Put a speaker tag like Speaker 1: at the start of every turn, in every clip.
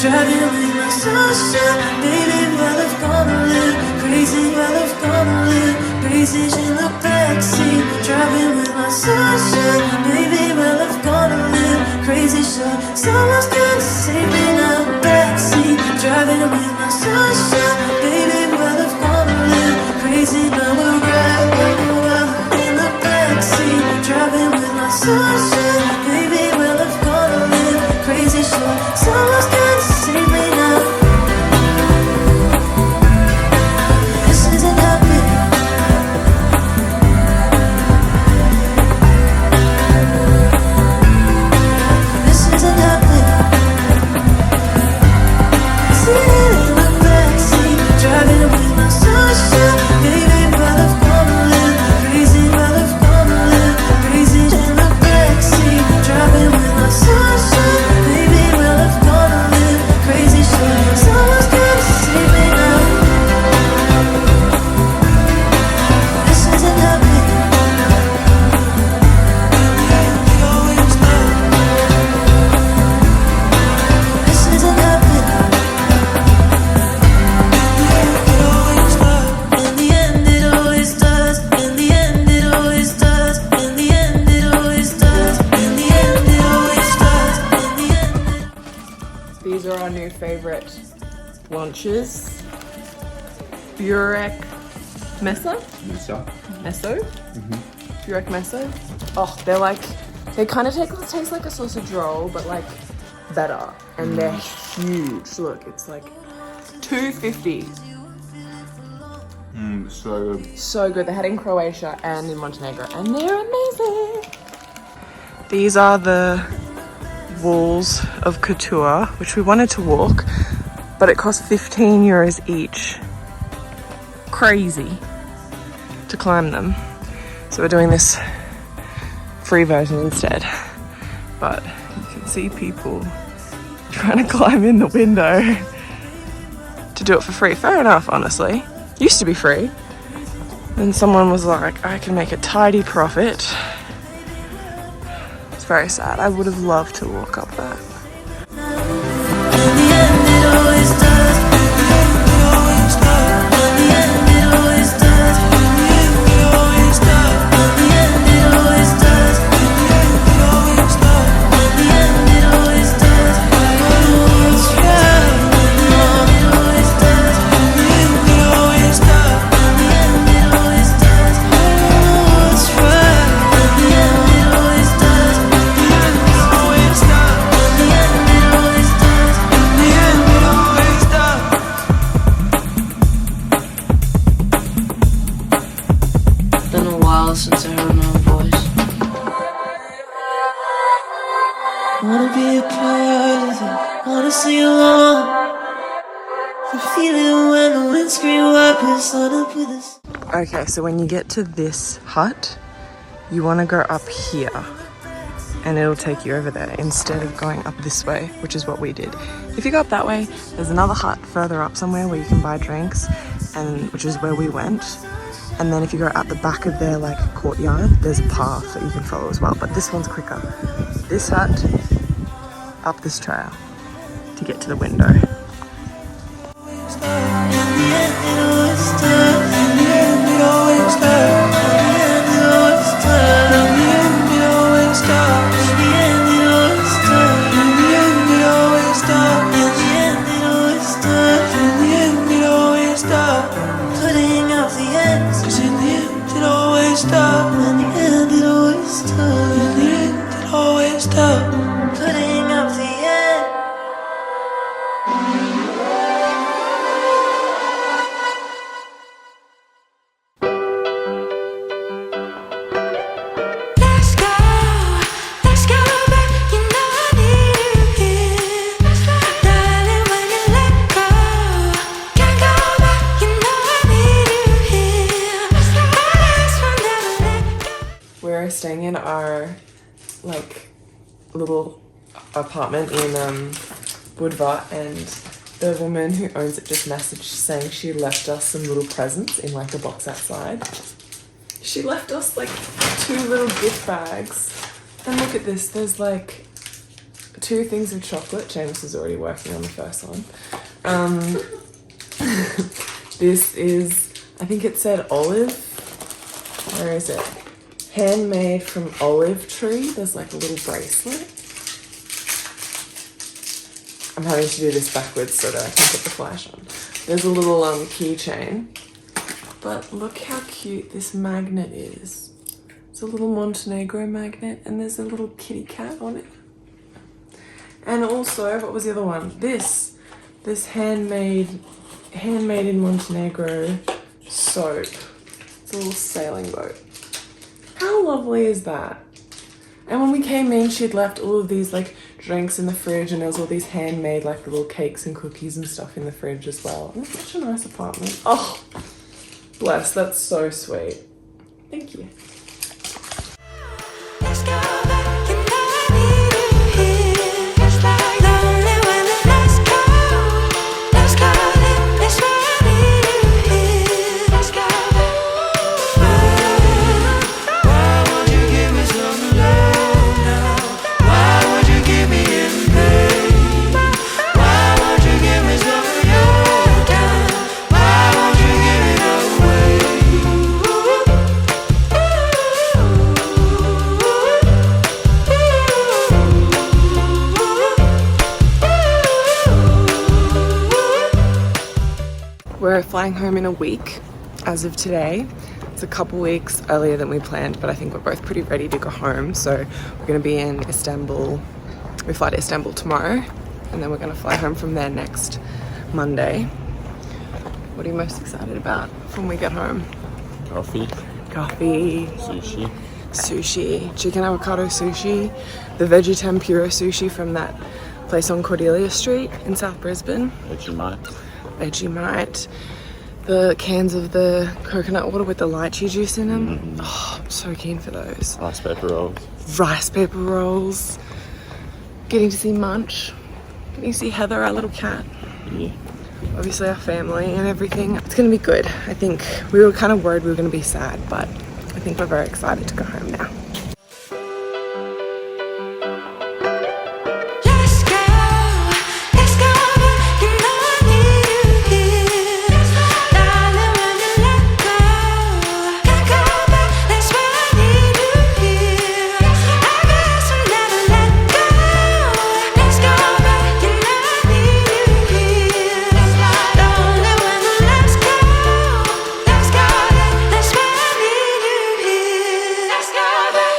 Speaker 1: Driving with my sunshine, baby, well I've gonna live crazy, well I've gonna live crazy in the backseat. Driving with my sunshine, baby, well I've gonna live crazy shit. Someone's gonna save me now, backseat. Driving with my sunshine, baby, well I've gonna live crazy. Now we're right in the backseat. Driving with my sunshine, baby, well I've gonna live crazy shit. Someone's gonna save me now. This isn't happening. This isn't happening. Sitting in the backseat, driving with my sunshine, baby, well I've gonna live crazy, well I've gonna live crazy in the backseat. Driving with my sunshine, baby, well I've gonna live crazy shit. Someone's gonna save me now. This isn't happening. This isn't happening. In the end it always does. In the end it always does. In the end it always does. In the end it always does. In the end.
Speaker 2: These are our new favorite lunches. Burek Mesa? Meso? Burek Meso? Oh, they kind of taste like a sausage roll, but like better. And they're huge. Look, it's like $2.50.
Speaker 3: So good.
Speaker 2: So good. They had it in Croatia and in Montenegro, and they're amazing. These are the walls of Couture, which we wanted to walk, but it cost 15 euros each. Crazy to climb them. So we're doing this free version instead. But you can see people trying to climb in the window to do it for free. Fair enough, honestly. Used to be free. Then someone was like, I can make a tidy profit. It's very sad. I would have loved to walk up that.
Speaker 1: In the end it always does. It always does. In the end it always does. It always does. In the end it always does. It always does. In the end it always does. It's right. In the end it always does. It always does. In the end it always does. It's right. In the end it always does. It always does. In the end it always does. In the end it always does. Been a while since I heard my own voice. Wanna be a part of it, wanna sing along. I feel it when the windscreen wipers on up with us.
Speaker 2: Okay, so when you get to this hut, you want to go up here and it'll take you over there instead of going up this way, which is what we did. If you go up that way, there's another hut further up somewhere where you can buy drinks, and which is where we went. And then if you go out the back of their like courtyard, there's a path that you can follow as well. But this one's quicker. This hut, up this trail to get to the window.
Speaker 1: In the end it always does. In the end it always does. In the end it always does. In the end it always does. In the end it always does. In the end it always does. In the end it always does. In the end it always does. Putting out the ends, 'cause in the end it always does. In the end it always does. In the end it always does. Putting up the end.
Speaker 4: Let's go back, you know I need you here. Darling, when you let go, can't go back, you know I need you here. Promise we'll never let go.
Speaker 2: We're staying in our like little apartment in Budva, and the woman who owns it just messaged saying she left us some little presents in like a box outside. She left us like 2 little gift bags. And look at this, there's like 2 things of chocolate. James is already working on the first one. This is, I think it said olive. Where is it? Handmade from olive tree. There's like a little bracelet. I'm having to do this backwards so that I can put the flash on. There's a little keychain. But look how cute this magnet is. It's a little Montenegro magnet and there's a little kitty cat on it. And also, what was the other one? This handmade in Montenegro soap. It's a little sailing boat. How lovely is that? And when we came in, she'd left all of these like drinks in the fridge, and there was all these handmade like little cakes and cookies and stuff in the fridge as well. And it's such a nice apartment. Oh, bless, that's so sweet. Thank you.
Speaker 4: Let's go back, you know I need you here. Just like lonely when the lights go. Let's go there, that's why I need you here. Let's go back.
Speaker 1: Why won't you give me some love now? Why won't you give me in pain? Why won't you give me some of your time? Why won't you give it away?
Speaker 2: We're flying home in a week as of today. It's a couple weeks earlier than we planned, but I think we're both pretty ready to go home. So we're going to be in Istanbul. We fly to Istanbul tomorrow, and then we're going to fly home from there next Monday. What are you most excited about when we get home?
Speaker 3: Coffee,
Speaker 2: Coffee,
Speaker 3: sushi.
Speaker 2: sushi, chicken avocado sushi, the veggie tempura sushi from that place on Cordelia Street in South Brisbane. Vegemite, the cans of the coconut water with the lychee juice in them. Oh, I'm so keen for those.
Speaker 3: Rice paper rolls.
Speaker 2: Rice paper rolls. Getting to see Munch. Getting to see Heather, our little cat.
Speaker 3: Yeah.
Speaker 2: Obviously our family and everything. It's gonna be good. I think we were kind of worried we were gonna be sad, but I think we're very excited to go home now.
Speaker 4: Let's go back, you know I need you here. Darling, when you let go, can't go back, that's why I need you here. I guess we'll never let go. Let's go back, you know I need you here. Lonely when the lights go. Let's go back, that's why I need you here. Let's go back.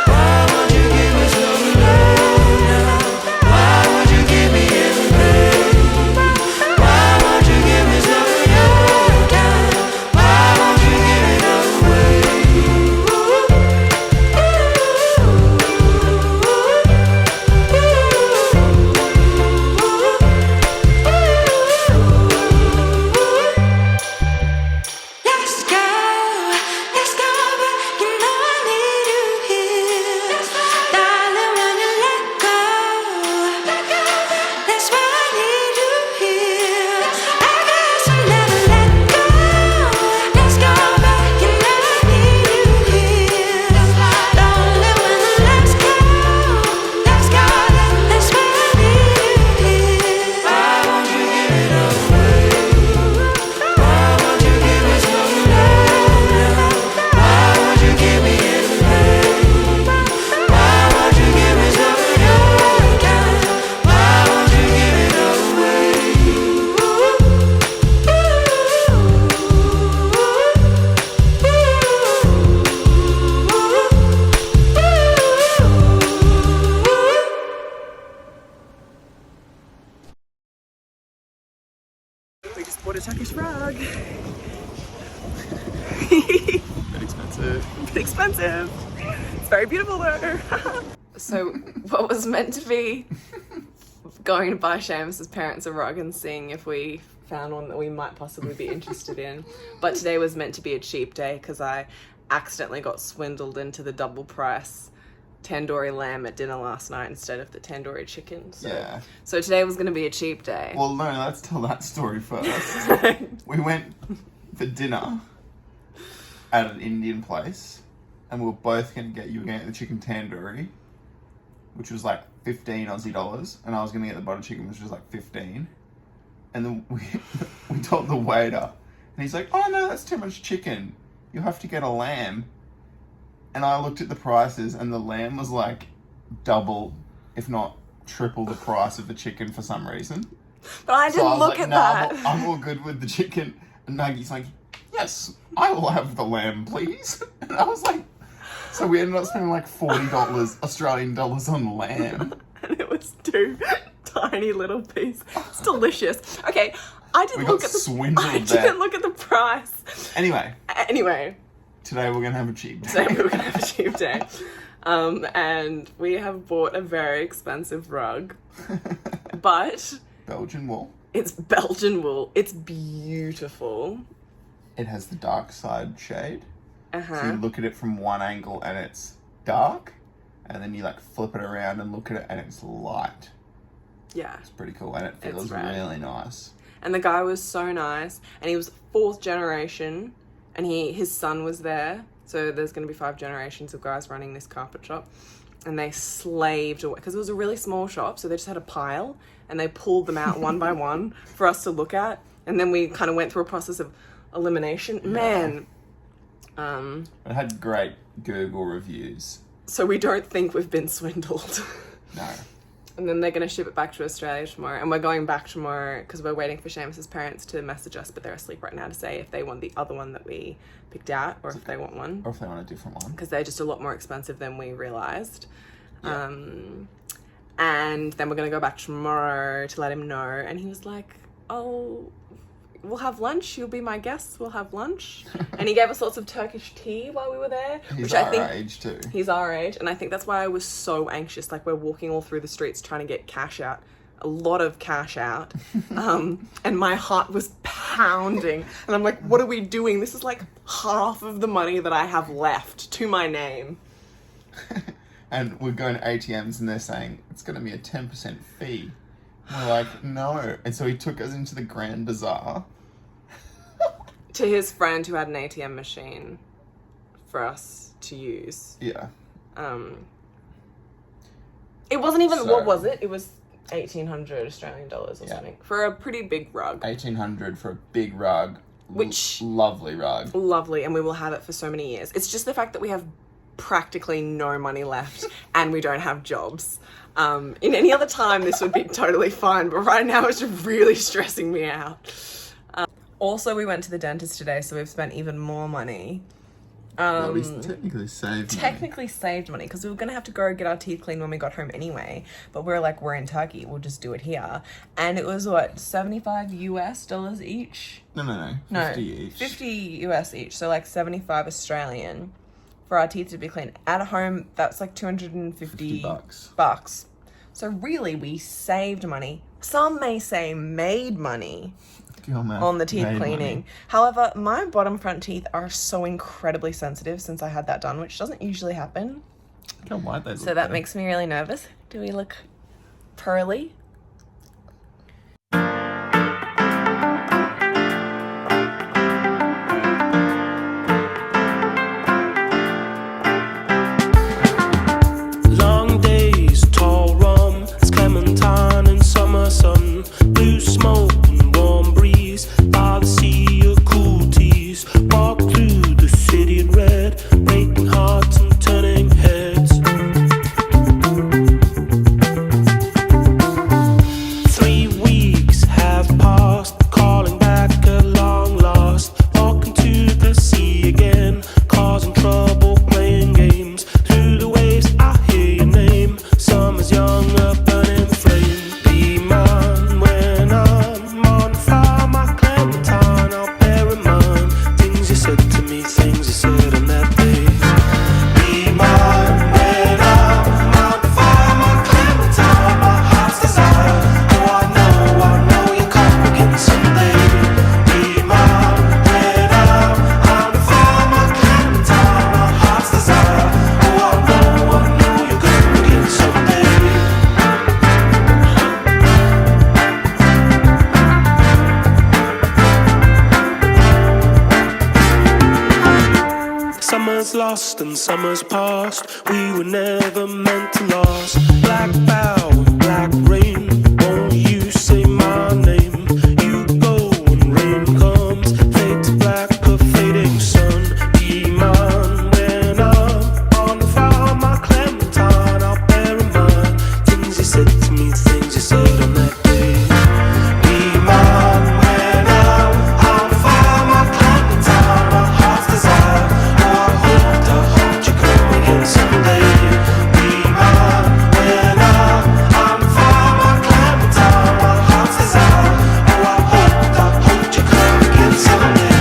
Speaker 1: Why won't you give me some love now? Why won't you give me in pain? Why won't you give me some of your time? Why won't you give it
Speaker 4: Let's go back, you know I need you here. Darling, when you let go, that's why I need you here. I guess we'll never let go. Let's go back, you know I need you here. Lonely when the lights go. Let's go back, that's why I need you here.
Speaker 1: Why won't you give it away? Why won't you give me some love now? Why won't you give me in pain? Why won't you give me some of your time? Why won't you give it away?
Speaker 2: We just bought a Turkish rug.
Speaker 3: Bit expensive.
Speaker 2: Bit expensive. It's very beautiful though. So what was meant to be going to buy Seamus's parents a rug and seeing if we found one that we might possibly be interested in. But today was meant to be a cheap day because I accidentally got swindled into the double price tandoori lamb at dinner last night instead of the tandoori chicken. So,
Speaker 3: Yeah.
Speaker 2: so today was going to be a cheap day.
Speaker 3: Well, no, let's tell that story first. We went for dinner at an Indian place, and we were both going to get, you were going to get the chicken tandoori, which was like 15 Aussie dollars, and I was going to get the butter chicken, which was like 15. And then we told the waiter, and he's like, "Oh no, that's too much chicken. You have to get a lamb." And I looked at the prices, and the lamb was like double, if not triple, the price of the chicken for some reason.
Speaker 2: But I didn't
Speaker 3: was
Speaker 2: look
Speaker 3: like,
Speaker 2: at
Speaker 3: "Nah,
Speaker 2: that.
Speaker 3: I'm all good with the chicken." And Maggie's like, "Yes, I will have the lamb, please." And I was like, so we ended up spending like $40 Australian dollars on lamb.
Speaker 2: And it was 2 tiny little pieces. It's delicious. Okay, I didn't
Speaker 3: We
Speaker 2: look
Speaker 3: got
Speaker 2: at the
Speaker 3: swindled
Speaker 2: I
Speaker 3: there.
Speaker 2: didn't look at the price.
Speaker 3: Anyway,
Speaker 2: Today
Speaker 3: today we're going to have a cheap day.
Speaker 2: we're gonna have a cheap day. And we have bought a very expensive rug. But
Speaker 3: Belgian wool.
Speaker 2: it's Belgian wool. It's beautiful.
Speaker 3: It has the dark side shade. So
Speaker 2: Uh-huh.
Speaker 3: you look at it from one angle and it's dark, and then you like flip it around and look at it and it's light.
Speaker 2: Yeah.
Speaker 3: It's pretty cool, and it feels
Speaker 2: It's rad.
Speaker 3: really nice.
Speaker 2: And the guy was so nice, and he was 4th generation, and his son was there. So there's going to be 5 generations of guys running this carpet shop, and they slaved away because it was a really small shop. So they just had a pile, and they pulled them out one by one for us to look at, and then we kind of went through a process of elimination. Man,
Speaker 3: It had great Google reviews.
Speaker 2: so we don't think we've been swindled.
Speaker 3: No.
Speaker 2: And then they're going to ship it back to Australia tomorrow. And we're going back tomorrow because we're waiting for Seamus's parents to message us, but they're asleep right now, to say if they want the other one that we picked out or if they want one.
Speaker 3: Or if they want a different one.
Speaker 2: Because they're just a lot more expensive than we realised.
Speaker 3: Yeah.
Speaker 2: And then we're going to go back tomorrow to let him know. And he was like, "Oh, we'll have lunch. You'll be my guests. We'll have lunch." And he gave us lots of Turkish tea while we were there.
Speaker 3: He's
Speaker 2: which
Speaker 3: our
Speaker 2: I think
Speaker 3: age too.
Speaker 2: He's our age, and I think that's why I was so anxious. Like, we're walking all through the streets trying to get cash out, a lot of cash out, and my heart was pounding. And I'm like, what are we doing? This is like half of the money that I have left to my name.
Speaker 3: And we're going to ATMs and they're saying it's going to be a 10% fee. And we're like, no. And so he took us into the Grand Bazaar.
Speaker 2: To his friend who had an ATM machine for us to use.
Speaker 3: Yeah.
Speaker 2: It wasn't even,
Speaker 3: So-
Speaker 2: what was it? It was 1,800 Australian dollars or
Speaker 3: Yeah.
Speaker 2: something for a pretty big rug.
Speaker 3: 1,800 for a big rug.
Speaker 2: Which-
Speaker 3: Lovely rug.
Speaker 2: Lovely, and we will have it for so many years. It's just the fact that we have practically no money left and we don't have jobs. In any other time, this would be totally fine, but right now it's really stressing me out. Also, we went to the dentist today, so we've spent even more money.
Speaker 3: Well, we technically saved money.
Speaker 2: Technically saved money because we were going to have to go get our teeth cleaned when we got home anyway, but we were like, we're in Turkey, we'll just do it here. And it was what, $75 US each?
Speaker 3: No. 50
Speaker 2: No,
Speaker 3: each.
Speaker 2: 50 US each, so like 75 Australian for our teeth to be cleaned. At home, that's like 250
Speaker 3: $50.
Speaker 2: So really, we saved money. Some may say made money
Speaker 3: Girl math
Speaker 2: on the teeth
Speaker 3: made
Speaker 2: cleaning.
Speaker 3: money.
Speaker 2: However, my bottom front teeth are so incredibly sensitive since I had that done, which doesn't usually happen.
Speaker 3: Look how white they look.
Speaker 2: So that makes me really nervous. Do we look pearly?
Speaker 5: Long days, tall rum, clementine and summer sun, blue smoke and warm breeze, by the sea of cool teas. Walk through the city in red, breaking hearts and turning heads. Winter's lost and summer's past. We were never meant to last. Black bow and black rain. Won't you say my name? You go when rain comes. Fade to black, a fading sun. Be mine when I'm on the farm. My Clementine, I'll bear in mind things you said to me, things you said on that day. Be mine when I'm on the farm. My Clementine, my heart's desire. Oh, I hope you come again someday. Be mine when I'm on the farm. My Clementine, my heart's desire. Oh, I hope you come again someday.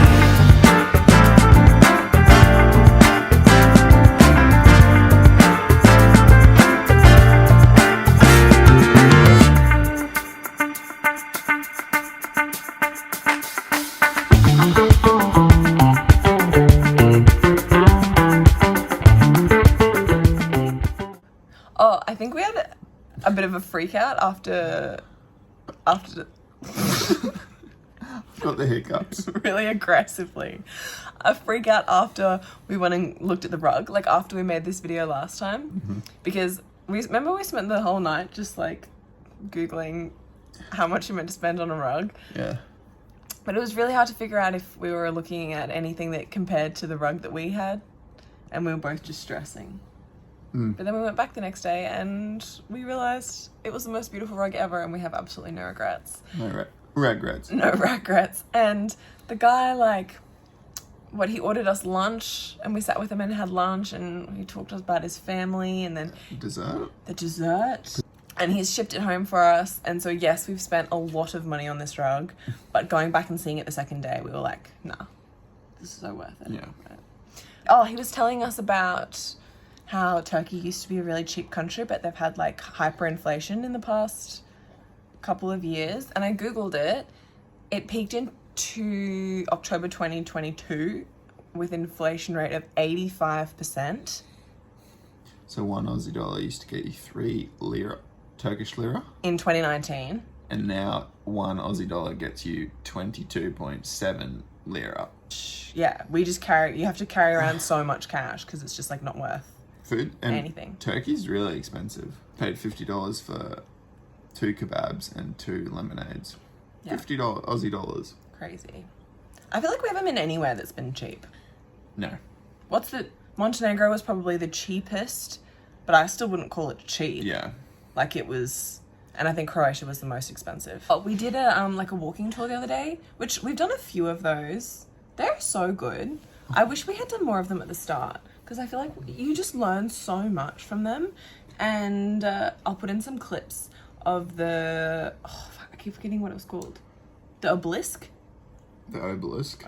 Speaker 2: Oh, I think we had a bit of a freak out after
Speaker 3: Got the hiccups.
Speaker 2: really aggressively. A freak out after we went and looked at the rug, like after we made this video last time. Because we spent the whole night just like Googling how much you meant to spend on a rug.
Speaker 3: Yeah.
Speaker 2: But it was really hard to figure out if we were looking at anything that compared to the rug that we had. And we were both just stressing. But then we went back the next day and we realised it was the most beautiful rug ever and we have absolutely no regrets.
Speaker 3: No regrets.
Speaker 2: No regrets. And the guy, like, he ordered us lunch and we sat with him and had lunch and he talked to us about his family and then
Speaker 3: Dessert.
Speaker 2: the dessert. And he's shipped it home for us. And so, yes, we've spent a lot of money on this rug. But going back and seeing it the second day, we were like, nah, this is so worth it.
Speaker 3: Yeah.
Speaker 2: Oh, he was telling us about how Turkey used to be a really cheap country, but they've had like hyperinflation in the past couple of years. And I Googled it. It peaked into October 2022 with inflation rate of 85%.
Speaker 3: So one Aussie dollar used to get you 3 lira, Turkish lira.
Speaker 2: In 2019.
Speaker 3: And now one Aussie dollar gets you 22.7 lira.
Speaker 2: Yeah, you have to carry around so much cash because it's just like not worth
Speaker 3: Food and
Speaker 2: anything.
Speaker 3: Turkey's really expensive. Paid $50 for 2 kebabs and 2 lemonades.
Speaker 2: Yeah.
Speaker 3: $50 Aussie dollars.
Speaker 2: Crazy. I feel like we haven't been anywhere that's been cheap.
Speaker 3: No.
Speaker 2: Montenegro was probably the cheapest, but I still wouldn't call it cheap.
Speaker 3: Yeah.
Speaker 2: Like it was, and I think Croatia was the most expensive. Oh, we did a walking tour the other day, which we've done a few of those. They're so good. I wish we had done more of them at the start because I feel like you just learn so much from them. And I'll put in some clips of I keep forgetting what it was called. The obelisk.
Speaker 3: The obelisk.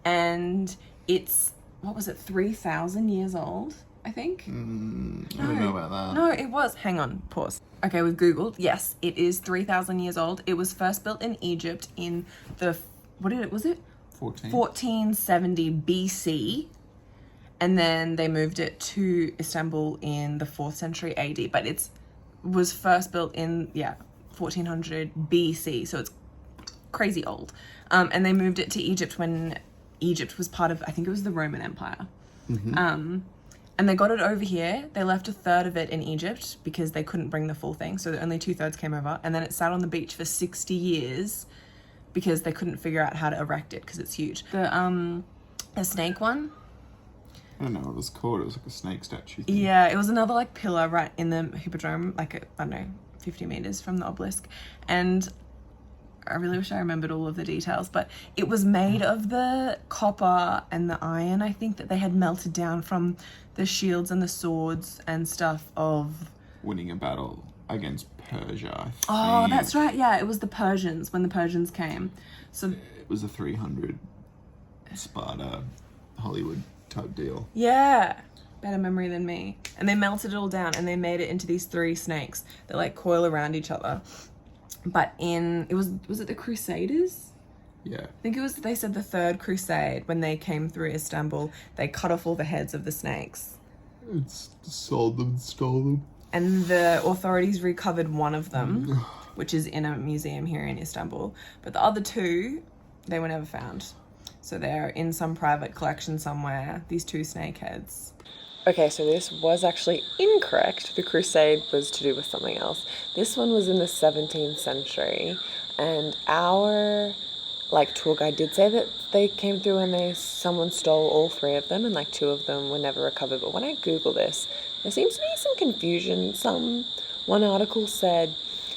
Speaker 2: And it's, what was it, 3,000 years old, I think?
Speaker 3: I don't know about that.
Speaker 2: No, it was. Hang on, pause. Okay, we've Googled. Yes, it is 3,000 years old. It was first built in Egypt in the, 1470 BC. And then they moved it to Istanbul in the 4th century AD. But it was first built in, 1400 BC. So it's crazy old. And they moved it to Egypt when Egypt was part of, I think it was the Roman Empire. And they got it over here. They left a third of it in Egypt because they couldn't bring the full thing. So only 2/3 came over. And then it sat on the beach for 60 years because they couldn't figure out how to erect it because it's huge. The snake one.
Speaker 3: I don't know what it was called. It was like a snake statue thing.
Speaker 2: Yeah, it was another like pillar right in the hippodrome, like, I don't know, 50 meters from the obelisk. And I really wish I remembered all of the details, but it was made of the copper and the iron, I think, that they had melted down from the shields and the swords and stuff of...
Speaker 3: Winning a battle against Persia, I think.
Speaker 2: Oh, that's right. Yeah, it was the Persians, when the Persians came. So
Speaker 3: It was a 300 Sparta Hollywood type deal.
Speaker 2: yeah, better memory than me. And they melted it all down and they made it into these 3 snakes that like coil around each other. But was it the Crusaders?
Speaker 3: Yeah.
Speaker 2: I think they said the 3rd Crusade, when they came through Istanbul, they cut off all the heads of the snakes.
Speaker 3: It's sold them, stole them.
Speaker 2: And the authorities recovered one of them, which is in a museum here in Istanbul. But the other 2, they were never found. So they're in some private collection somewhere, these two snake heads. Okay, so this was actually incorrect. The crusade was to do with something else. This one was in the 17th century, and our tour guide did say that they came through and someone stole all three of them, and like two of them were never recovered. But when I Google this, there seems to be some confusion. One article said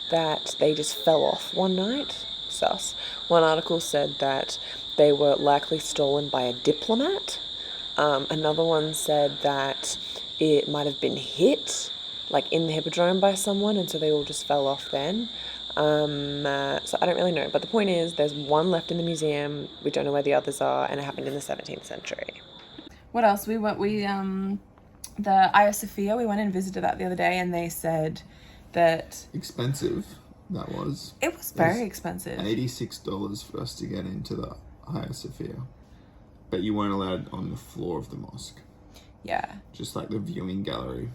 Speaker 2: that they just fell off one night. Sus. One article said that they were likely stolen by a diplomat. Another one said that it might have been hit, like in the hippodrome by someone, and so they all just fell off then. So I don't really know, but the point is there's one left in the museum. We don't know where the others are, and it happened in the 17th century. What else? The Hagia Sophia, we went and visited that the other day, and they said that
Speaker 3: Expensive, that was.
Speaker 2: it was very expensive.
Speaker 3: $86 for us to get into the Hagia Sophia. But you weren't allowed on the floor of the mosque.
Speaker 2: Yeah,
Speaker 3: Just like the viewing gallery.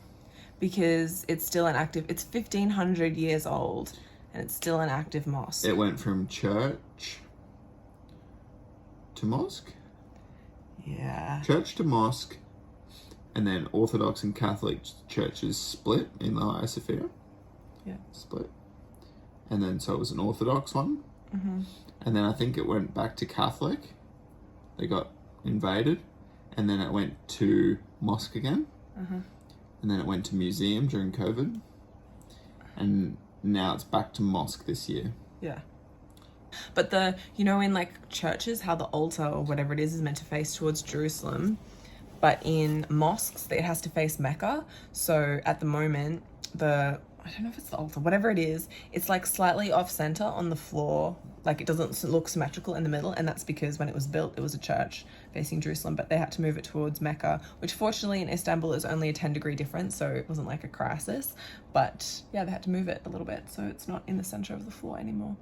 Speaker 2: because it's still an active, it's 1,500 years old, and it's still an active mosque.
Speaker 3: It went from church to mosque?
Speaker 2: Yeah.
Speaker 3: Church to mosque, and then Orthodox and Catholic churches split in the Hagia Sophia.
Speaker 2: Yeah.
Speaker 3: Split. And then so it was an Orthodox one.
Speaker 2: Mm-hmm.
Speaker 3: And then I think it went back to Catholic. They got invaded. And then it went to mosque again.
Speaker 2: Mm-hmm.
Speaker 3: And then it went to museum during COVID. And now it's back to mosque this year.
Speaker 2: Yeah. But in like churches, how the altar or whatever it is meant to face towards Jerusalem, but in mosques, it has to face Mecca. So at the moment, I don't know if it's the altar, whatever it is, it's like slightly off center on the floor. Like it doesn't look symmetrical in the middle. And that's because when it was built, it was a church facing Jerusalem, but they had to move it towards Mecca, which fortunately in Istanbul is only a 10-degree difference. So it wasn't like a crisis, but yeah, they had to move it a little bit. So it's not in the center of the floor anymore.